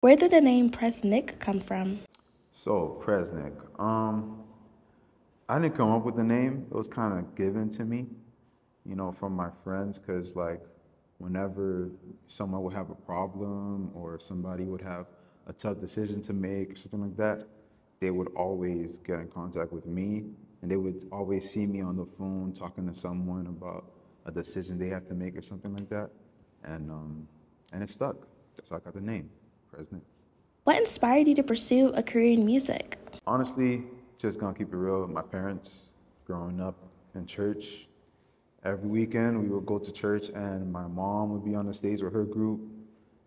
Where did the name Prez Nick come from? So, Prez Nick. I didn't come up with the name. It was kind of given to me, from my friends, because like whenever someone would have a problem or somebody would have a tough decision to make or something like that, they would always get in contact with me, and they would always see me on the phone talking to someone about a decision they have to make or something like that, and it stuck. That's how I got the name, Prez Nick. What inspired you to pursue a career in music? Honestly, just gonna keep it real. My parents, growing up in church, every weekend we would go to church, and my mom would be on the stage with her group.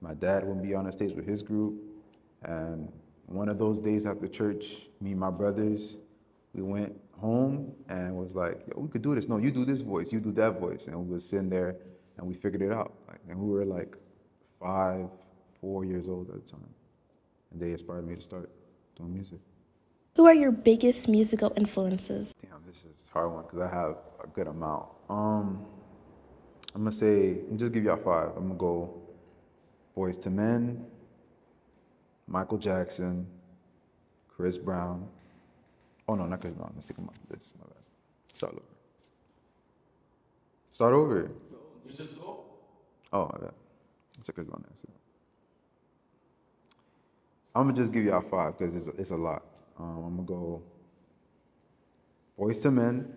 My dad would be on the stage with his group. And one of those days after church, me and my brothers, we went home and was like, yo, we could do this. No, you do this voice, you do that voice. And we were sitting there and we figured it out. And we were like 4 years old at the time. And they inspired me to start doing music. Who are your biggest musical influences? Damn, this is a hard one because I have a good amount. I'm just give y'all five. I'm gonna go Boys to Men, Michael Jackson, Chris Brown. Oh no, not Chris Brown. Let's take him off this. My bad. Start over. Start over. You just go. Oh, my bad. Let's take Chris Brown there. So. I'm gonna just give y'all five because it's a lot. I'm gonna go Boys to Men,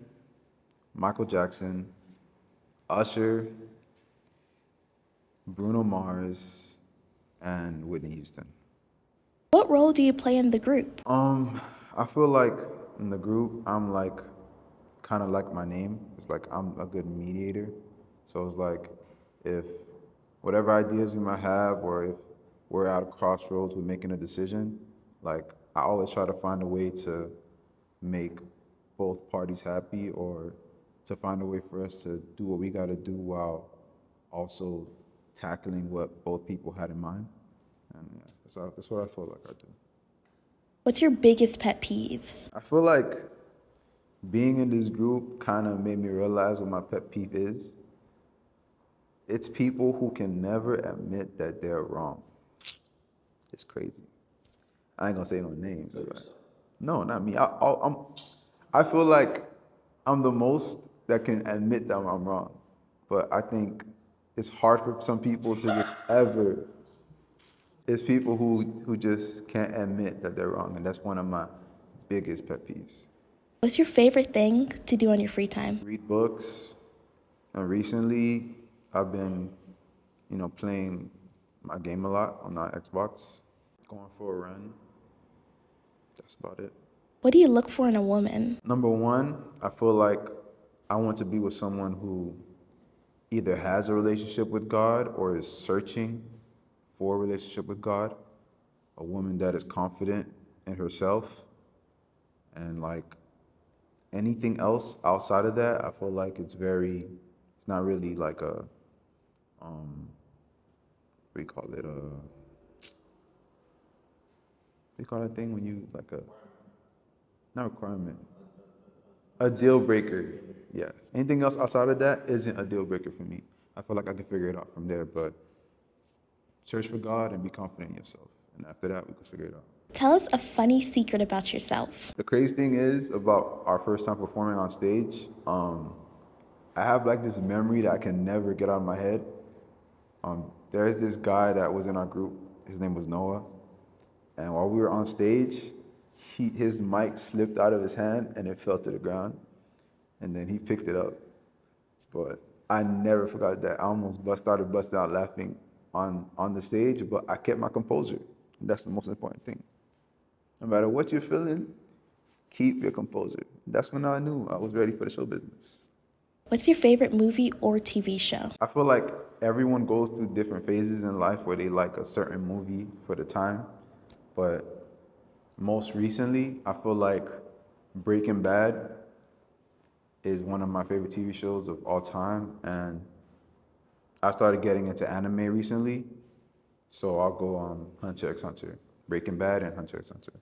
Michael Jackson, Usher, Bruno Mars, and Whitney Houston. What role do you play in the group? I feel like in the group, I'm like kind of like my name. It's like I'm a good mediator. So it's like if whatever ideas we might have, or if we're at a crossroads with making a decision, like I always try to find a way to make both parties happy, or to find a way for us to do what we got to do while also tackling what both people had in mind. And yeah, that's what I feel like I do. What's your biggest pet peeves? I feel like being in this group kind of made me realize what my pet peeve is. It's people who can never admit that they're wrong. It's crazy. I ain't gonna say no names. But no, not me. I feel like I'm the most that can admit that I'm wrong. But I think it's hard for some people to just ever. It's people who just can't admit that they're wrong, and that's one of my biggest pet peeves. What's your favorite thing to do on your free time? Read books, and recently I've been, playing my game a lot on my Xbox, going for a run. That's about it. What do you look for in a woman? Number one, I feel like I want to be with someone who either has a relationship with God or is searching for a relationship with God. A woman that is confident in herself, and like anything else outside of that, I feel like it's not really like a, what do you call it? What do you call that thing when you like not requirement, a deal breaker. Yeah. Anything else outside of that isn't a deal breaker for me. I feel like I can figure it out from there, but search for God and be confident in yourself. And after that, we can figure it out. Tell us a funny secret about yourself. The crazy thing is about our first time performing on stage, I have like this memory that I can never get out of my head. There's this guy that was in our group. His name was Noah. And while we were on stage, his mic slipped out of his hand and it fell to the ground. And then he picked it up. But I never forgot that. I almost started busting out laughing on the stage, but I kept my composure. And that's the most important thing. No matter what you're feeling, keep your composure. That's when I knew I was ready for the show business. What's your favorite movie or TV show? I feel like everyone goes through different phases in life where they like a certain movie for the time. But most recently, I feel like Breaking Bad is one of my favorite TV shows of all time. And I started getting into anime recently. So I'll go on Hunter x Hunter, Breaking Bad and Hunter x Hunter.